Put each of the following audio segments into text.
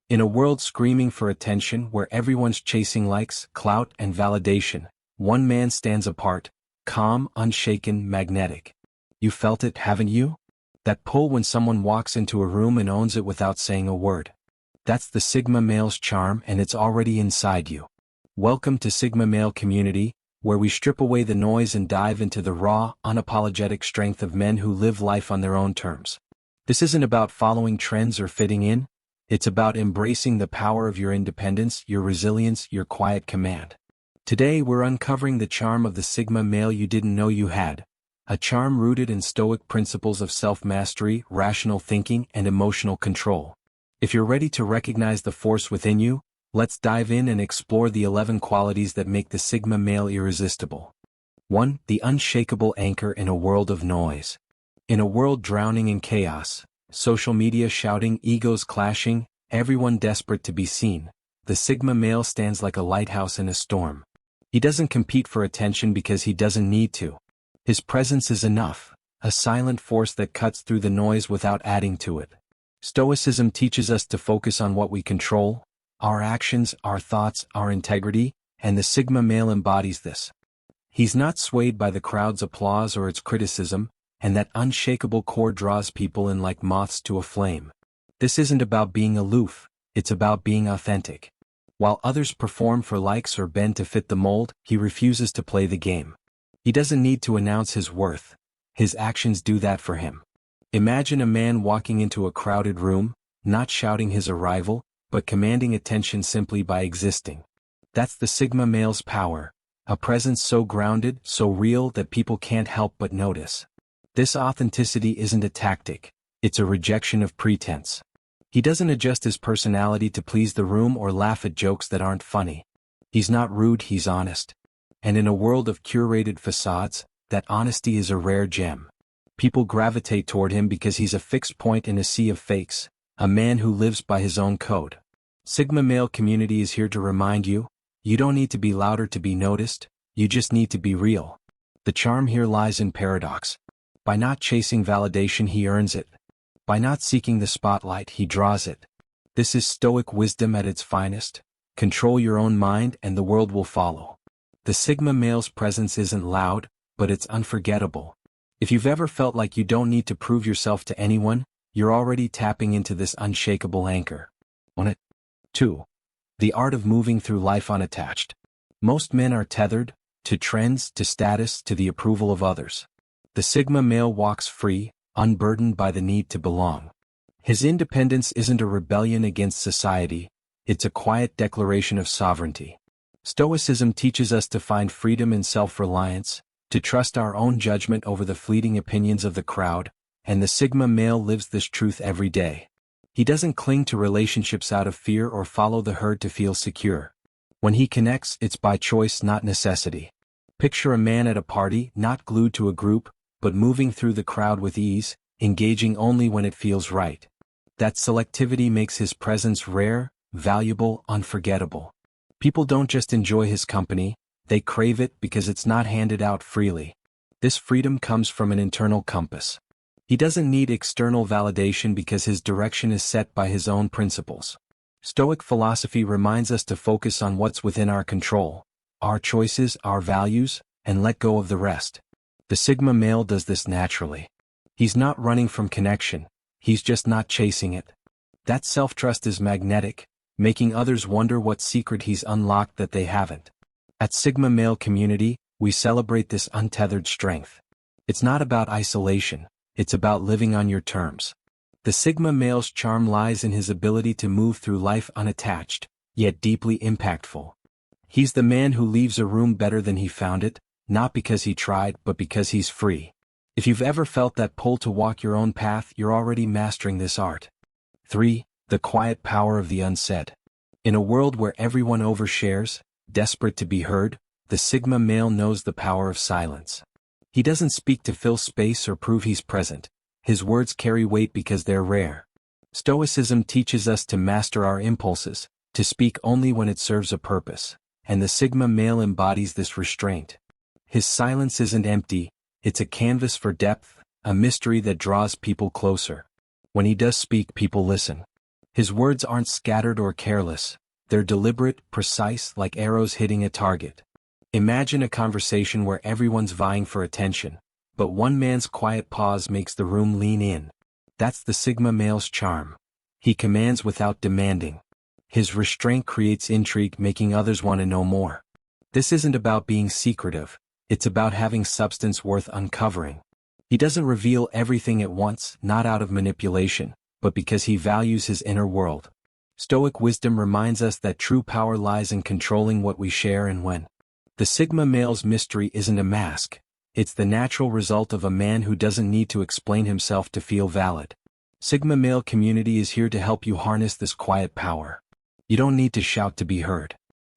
In a world screaming for attention where everyone's chasing likes, clout, and validation, one man stands apart, calm, unshaken, magnetic. You felt it, haven't you? That pull when someone walks into a room and owns it without saying a word. That's the Sigma male's charm, and it's already inside you. Welcome to Sigma Male Community, where we strip away the noise and dive into the raw, unapologetic strength of men who live life on their own terms. This isn't about following trends or fitting in. It's about embracing the power of your independence, your resilience, your quiet command. Today we're uncovering the charm of the Sigma male you didn't know you had, a charm rooted in stoic principles of self-mastery, rational thinking, and emotional control. If you're ready to recognize the force within you, let's dive in and explore the 11 qualities that make the Sigma male irresistible. 1. The unshakable anchor in a world of noise. In a world drowning in chaos, social media shouting, egos clashing, everyone desperate to be seen, the Sigma male stands like a lighthouse in a storm. He doesn't compete for attention because he doesn't need to. His presence is enough, a silent force that cuts through the noise without adding to it. Stoicism teaches us to focus on what we control, our actions, our thoughts, our integrity, and the Sigma male embodies this. He's not swayed by the crowd's applause or its criticism, and that unshakable core draws people in like moths to a flame. This isn't about being aloof, it's about being authentic. While others perform for likes or bend to fit the mold, he refuses to play the game. He doesn't need to announce his worth. His actions do that for him. Imagine a man walking into a crowded room, not shouting his arrival, but commanding attention simply by existing. That's the Sigma male's power, a presence so grounded, so real that people can't help but notice. This authenticity isn't a tactic, it's a rejection of pretense. He doesn't adjust his personality to please the room or laugh at jokes that aren't funny. He's not rude, he's honest. And in a world of curated facades, that honesty is a rare gem. People gravitate toward him because he's a fixed point in a sea of fakes, a man who lives by his own code. Sigma Male Community is here to remind you, you don't need to be louder to be noticed, you just need to be real. The charm here lies in paradox. By not chasing validation, he earns it. By not seeking the spotlight, he draws it. This is stoic wisdom at its finest. Control your own mind and the world will follow. The Sigma male's presence isn't loud, but it's unforgettable. If you've ever felt like you don't need to prove yourself to anyone, you're already tapping into this unshakable anchor. 2. The art of moving through life unattached. Most men are tethered, to trends, to status, to the approval of others. The Sigma male walks free, unburdened by the need to belong. His independence isn't a rebellion against society, it's a quiet declaration of sovereignty. Stoicism teaches us to find freedom in self-reliance, to trust our own judgment over the fleeting opinions of the crowd, and the Sigma male lives this truth every day. He doesn't cling to relationships out of fear or follow the herd to feel secure. When he connects, it's by choice, not necessity. Picture a man at a party, not glued to a group, but moving through the crowd with ease, engaging only when it feels right. That selectivity makes his presence rare, valuable, unforgettable. People don't just enjoy his company, they crave it because it's not handed out freely. This freedom comes from an internal compass. He doesn't need external validation because his direction is set by his own principles. Stoic philosophy reminds us to focus on what's within our control, our choices, our values, and let go of the rest. The Sigma male does this naturally. He's not running from connection, he's just not chasing it. That self-trust is magnetic, making others wonder what secret he's unlocked that they haven't. At Sigma Male Community, we celebrate this untethered strength. It's not about isolation, it's about living on your terms. The Sigma male's charm lies in his ability to move through life unattached, yet deeply impactful. He's the man who leaves a room better than he found it, not because he tried, but because he's free. If you've ever felt that pull to walk your own path, you're already mastering this art. 3. The quiet power of the unsaid. In a world where everyone overshares, desperate to be heard, the Sigma male knows the power of silence. He doesn't speak to fill space or prove he's present. His words carry weight because they're rare. Stoicism teaches us to master our impulses, to speak only when it serves a purpose, and the Sigma male embodies this restraint. His silence isn't empty, it's a canvas for depth, a mystery that draws people closer. When he does speak, people listen. His words aren't scattered or careless. They're deliberate, precise, like arrows hitting a target. Imagine a conversation where everyone's vying for attention, but one man's quiet pause makes the room lean in. That's the Sigma male's charm. He commands without demanding. His restraint creates intrigue, making others want to know more. This isn't about being secretive. It's about having substance worth uncovering. He doesn't reveal everything at once, not out of manipulation, but because he values his inner world. Stoic wisdom reminds us that true power lies in controlling what we share and when. The Sigma male's mystery isn't a mask. It's the natural result of a man who doesn't need to explain himself to feel valid. Sigma male community is here to help you harness this quiet power. You don't need to shout to be heard.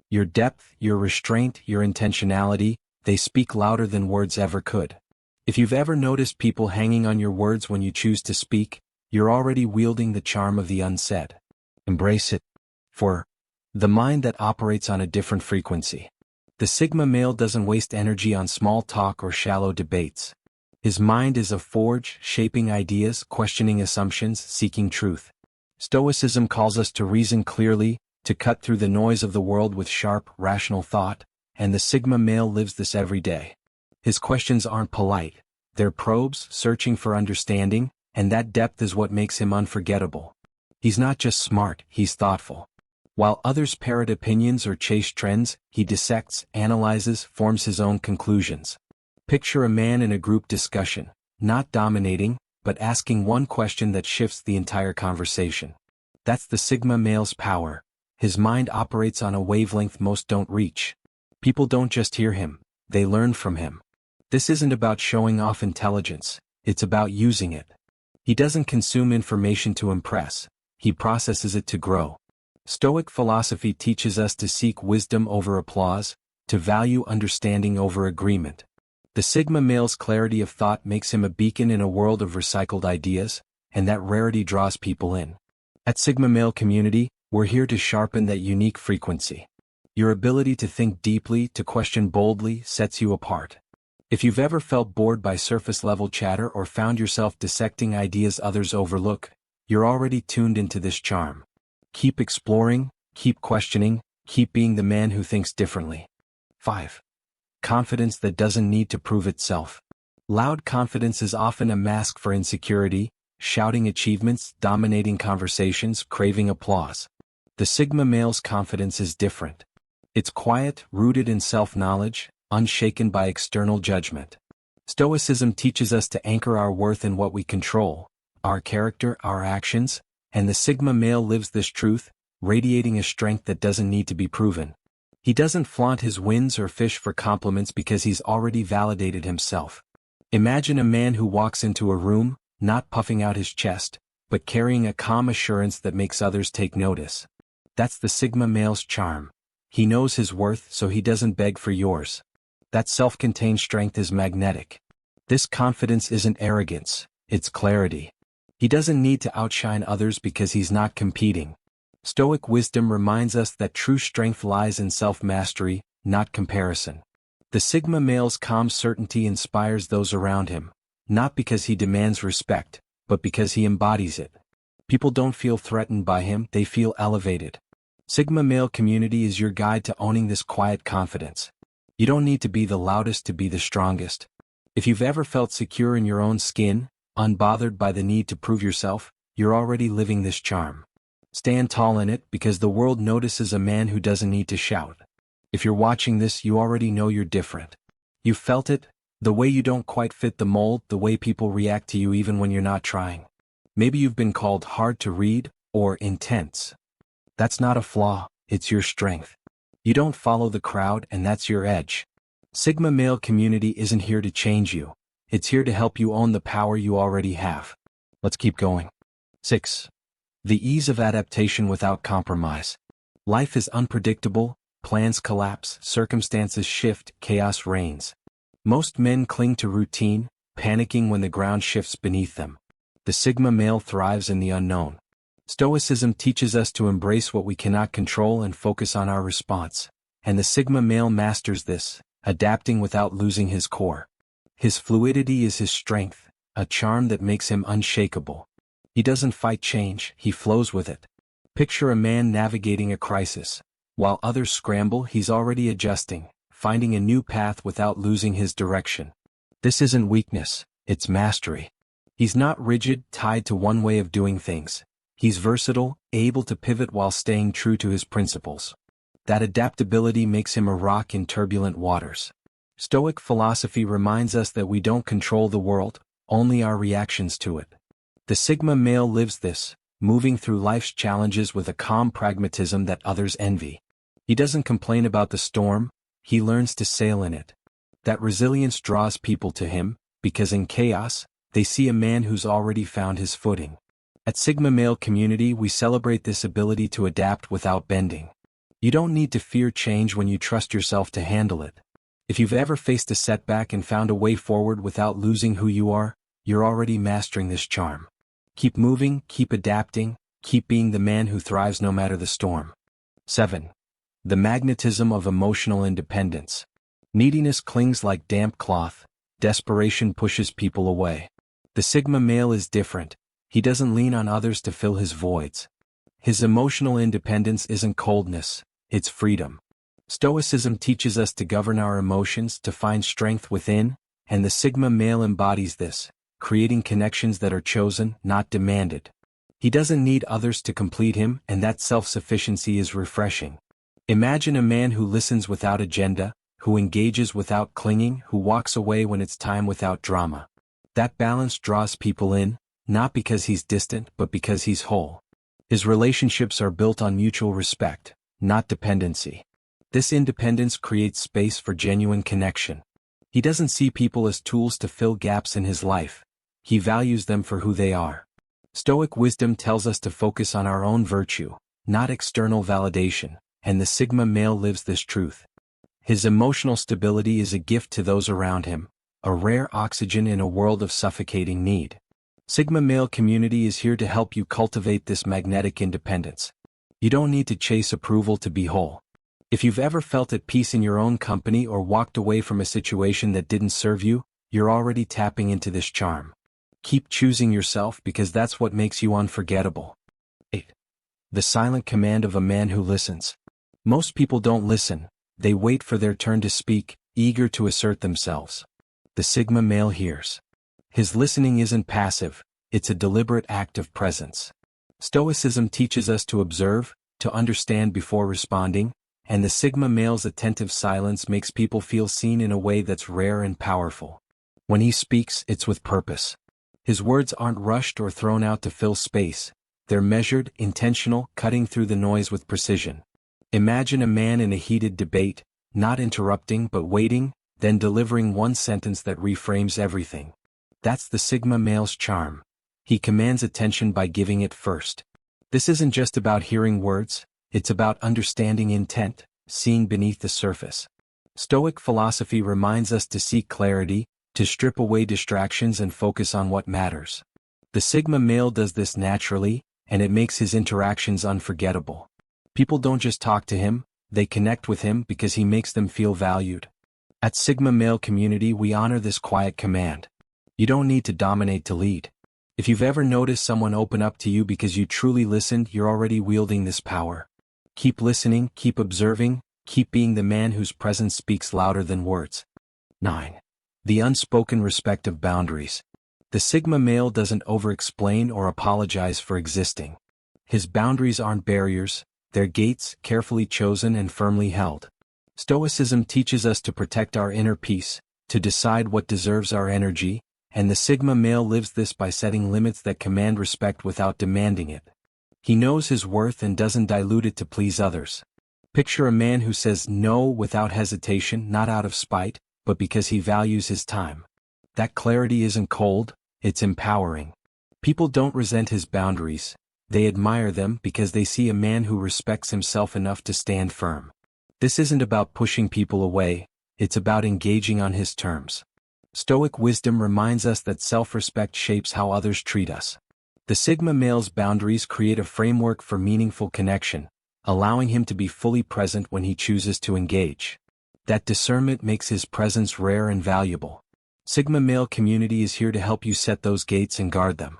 Your depth, your restraint, your intentionality, they speak louder than words ever could. If you've ever noticed people hanging on your words when you choose to speak, you're already wielding the charm of the unsaid. Embrace it. For the mind that operates on a different frequency. The Sigma male doesn't waste energy on small talk or shallow debates. His mind is a forge, shaping ideas, questioning assumptions, seeking truth. Stoicism calls us to reason clearly, to cut through the noise of the world with sharp, rational thought, and the Sigma male lives this every day. His questions aren't polite. They're probes, searching for understanding, and that depth is what makes him unforgettable. He's not just smart, he's thoughtful. While others parrot opinions or chase trends, he dissects, analyzes, forms his own conclusions. Picture a man in a group discussion, not dominating, but asking one question that shifts the entire conversation. That's the Sigma male's power. His mind operates on a wavelength most don't reach. People don't just hear him, they learn from him. This isn't about showing off intelligence, it's about using it. He doesn't consume information to impress, he processes it to grow. Stoic philosophy teaches us to seek wisdom over applause, to value understanding over agreement. The Sigma male's clarity of thought makes him a beacon in a world of recycled ideas, and that rarity draws people in. At Sigma Male Community, we're here to sharpen that unique frequency. Your ability to think deeply, to question boldly, sets you apart. If you've ever felt bored by surface-level chatter or found yourself dissecting ideas others overlook, you're already tuned into this charm. Keep exploring, keep questioning, keep being the man who thinks differently. 5. Confidence that doesn't need to prove itself. Loud confidence is often a mask for insecurity, shouting achievements, dominating conversations, craving applause. The Sigma male's confidence is different. It's quiet, rooted in self-knowledge, unshaken by external judgment. Stoicism teaches us to anchor our worth in what we control, our character, our actions, and the Sigma male lives this truth, radiating a strength that doesn't need to be proven. He doesn't flaunt his wins or fish for compliments because he's already validated himself. Imagine a man who walks into a room, not puffing out his chest, but carrying a calm assurance that makes others take notice. That's the Sigma male's charm. He knows his worth, so he doesn't beg for yours. That self-contained strength is magnetic. This confidence isn't arrogance, it's clarity. He doesn't need to outshine others because he's not competing. Stoic wisdom reminds us that true strength lies in self-mastery, not comparison. The Sigma male's calm certainty inspires those around him, not because he demands respect, but because he embodies it. People don't feel threatened by him, they feel elevated. Sigma Male Community is your guide to owning this quiet confidence. You don't need to be the loudest to be the strongest. If you've ever felt secure in your own skin, unbothered by the need to prove yourself, you're already living this charm. Stand tall in it because the world notices a man who doesn't need to shout. If you're watching this, you already know you're different. You've felt it, the way you don't quite fit the mold, the way people react to you even when you're not trying. Maybe you've been called hard to read, or intense. That's not a flaw, it's your strength. You don't follow the crowd, and that's your edge. Sigma Male Community isn't here to change you. It's here to help you own the power you already have. Let's keep going. 6. The ease of adaptation without compromise. Life is unpredictable, plans collapse, circumstances shift, chaos reigns. Most men cling to routine, panicking when the ground shifts beneath them. The Sigma male thrives in the unknown. Stoicism teaches us to embrace what we cannot control and focus on our response. And the Sigma male masters this, adapting without losing his core. His fluidity is his strength, a charm that makes him unshakable. He doesn't fight change, he flows with it. Picture a man navigating a crisis. While others scramble, he's already adjusting, finding a new path without losing his direction. This isn't weakness, it's mastery. He's not rigid, tied to one way of doing things. He's versatile, able to pivot while staying true to his principles. That adaptability makes him a rock in turbulent waters. Stoic philosophy reminds us that we don't control the world, only our reactions to it. The Sigma male lives this, moving through life's challenges with a calm pragmatism that others envy. He doesn't complain about the storm, he learns to sail in it. That resilience draws people to him, because in chaos, they see a man who's already found his footing. At Sigma Male Community, we celebrate this ability to adapt without bending. You don't need to fear change when you trust yourself to handle it. If you've ever faced a setback and found a way forward without losing who you are, you're already mastering this charm. Keep moving, keep adapting, keep being the man who thrives no matter the storm. 7. The magnetism of emotional independence. Neediness clings like damp cloth, desperation pushes people away. The Sigma male is different, he doesn't lean on others to fill his voids. His emotional independence isn't coldness, it's freedom. Stoicism teaches us to govern our emotions, to find strength within, and the Sigma male embodies this, creating connections that are chosen, not demanded. He doesn't need others to complete him, and that self-sufficiency is refreshing. Imagine a man who listens without agenda, who engages without clinging, who walks away when it's time without drama. That balance draws people in, not because he's distant but because he's whole. His relationships are built on mutual respect, not dependency. This independence creates space for genuine connection. He doesn't see people as tools to fill gaps in his life. He values them for who they are. Stoic wisdom tells us to focus on our own virtue, not external validation, and the Sigma male lives this truth. His emotional stability is a gift to those around him, a rare oxygen in a world of suffocating need. Sigma Male Community is here to help you cultivate this magnetic independence. You don't need to chase approval to be whole. If you've ever felt at peace in your own company or walked away from a situation that didn't serve you, you're already tapping into this charm. Keep choosing yourself because that's what makes you unforgettable. 8. The silent command of a man who listens. Most people don't listen, they wait for their turn to speak, eager to assert themselves. The Sigma male hears. His listening isn't passive, it's a deliberate act of presence. Stoicism teaches us to observe, to understand before responding, and the Sigma male's attentive silence makes people feel seen in a way that's rare and powerful. When he speaks, it's with purpose. His words aren't rushed or thrown out to fill space, they're measured, intentional, cutting through the noise with precision. Imagine a man in a heated debate, not interrupting but waiting, then delivering one sentence that reframes everything. That's the Sigma male's charm. He commands attention by giving it first. This isn't just about hearing words, it's about understanding intent, seeing beneath the surface. Stoic philosophy reminds us to seek clarity, to strip away distractions and focus on what matters. The Sigma male does this naturally, and it makes his interactions unforgettable. People don't just talk to him, they connect with him because he makes them feel valued. At Sigma Male Community, we honor this quiet command. You don't need to dominate to lead. If you've ever noticed someone open up to you because you truly listened, you're already wielding this power. Keep listening, keep observing, keep being the man whose presence speaks louder than words. 9. The unspoken respect of boundaries. The Sigma male doesn't over-explain or apologize for existing. His boundaries aren't barriers, they're gates, carefully chosen and firmly held. Stoicism teaches us to protect our inner peace, to decide what deserves our energy, and the Sigma male lives this by setting limits that command respect without demanding it. He knows his worth and doesn't dilute it to please others. Picture a man who says no without hesitation, not out of spite, but because he values his time. That clarity isn't cold, it's empowering. People don't resent his boundaries, they admire them because they see a man who respects himself enough to stand firm. This isn't about pushing people away, it's about engaging on his terms. Stoic wisdom reminds us that self-respect shapes how others treat us. The Sigma male's boundaries create a framework for meaningful connection, allowing him to be fully present when he chooses to engage. That discernment makes his presence rare and valuable. Sigma Male Community is here to help you set those gates and guard them.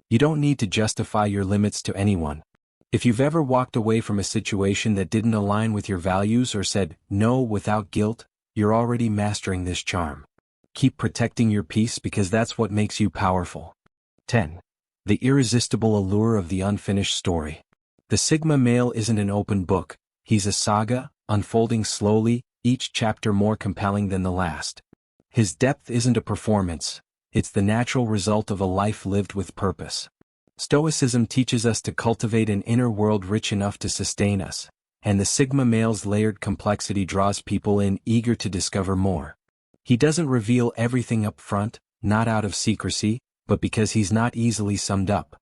You don't need to justify your limits to anyone. If you've ever walked away from a situation that didn't align with your values or said no without guilt, you're already mastering this charm. Keep protecting your peace because that's what makes you powerful. 10. The irresistible allure of the unfinished story. The Sigma male isn't an open book, he's a saga, unfolding slowly, each chapter more compelling than the last. His depth isn't a performance, it's the natural result of a life lived with purpose. Stoicism teaches us to cultivate an inner world rich enough to sustain us, and the Sigma male's layered complexity draws people in eager to discover more. He doesn't reveal everything up front, not out of secrecy, but because he's not easily summed up.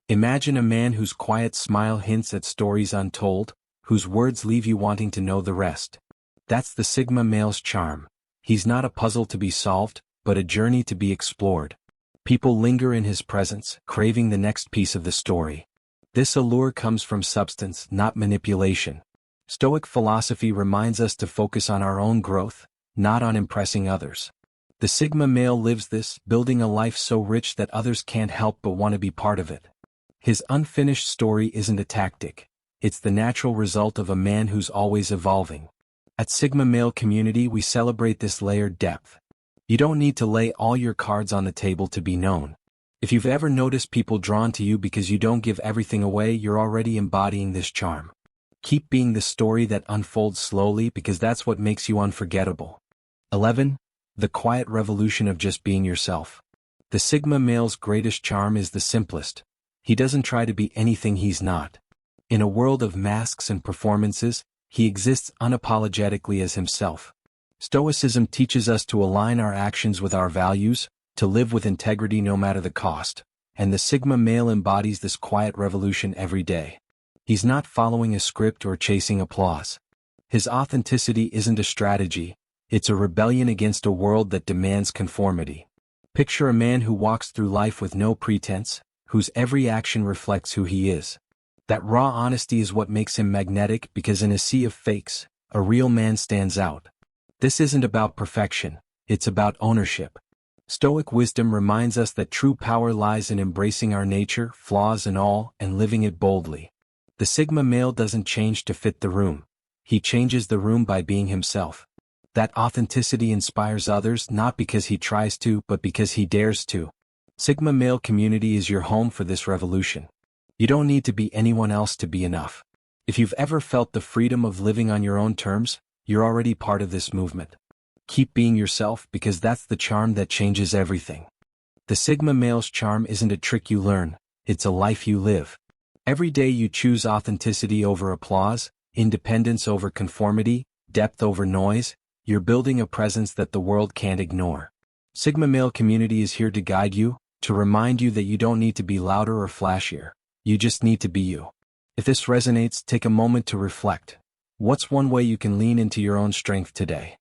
Imagine a man whose quiet smile hints at stories untold, whose words leave you wanting to know the rest. That's the Sigma male's charm. He's not a puzzle to be solved, but a journey to be explored. People linger in his presence, craving the next piece of the story. This allure comes from substance, not manipulation. Stoic philosophy reminds us to focus on our own growth, not on impressing others. The Sigma male lives this, building a life so rich that others can't help but want to be part of it. His unfinished story isn't a tactic, it's the natural result of a man who's always evolving. At Sigma Male Community we celebrate this layered depth. You don't need to lay all your cards on the table to be known. If you've ever noticed people drawn to you because you don't give everything away, you're already embodying this charm. Keep being the story that unfolds slowly because that's what makes you unforgettable. 11. The quiet revolution of just being yourself. The Sigma male's greatest charm is the simplest. He doesn't try to be anything he's not. In a world of masks and performances, he exists unapologetically as himself. Stoicism teaches us to align our actions with our values, to live with integrity no matter the cost, and the Sigma male embodies this quiet revolution every day. He's not following a script or chasing applause. His authenticity isn't a strategy, it's a rebellion against a world that demands conformity. Picture a man who walks through life with no pretense, whose every action reflects who he is. That raw honesty is what makes him magnetic because in a sea of fakes, a real man stands out. This isn't about perfection, it's about ownership. Stoic wisdom reminds us that true power lies in embracing our nature, flaws and all, and living it boldly. The Sigma male doesn't change to fit the room. He changes the room by being himself. That authenticity inspires others not because he tries to, but because he dares to. Sigma Male Community is your home for this revolution. You don't need to be anyone else to be enough. If you've ever felt the freedom of living on your own terms, you're already part of this movement. Keep being yourself because that's the charm that changes everything. The Sigma male's charm isn't a trick you learn, it's a life you live. Every day you choose authenticity over applause, independence over conformity, depth over noise, you're building a presence that the world can't ignore. Sigma Male Community is here to guide you, to remind you that you don't need to be louder or flashier, you just need to be you. If this resonates, take a moment to reflect. What's one way you can lean into your own strength today?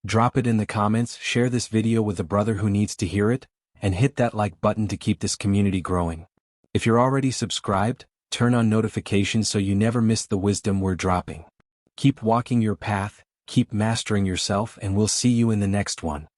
Drop it in the comments, share this video with a brother who needs to hear it, and hit that like button to keep this community growing. If you're already subscribed, turn on notifications so you never miss the wisdom we're dropping. Keep walking your path, keep mastering yourself, and we'll see you in the next one.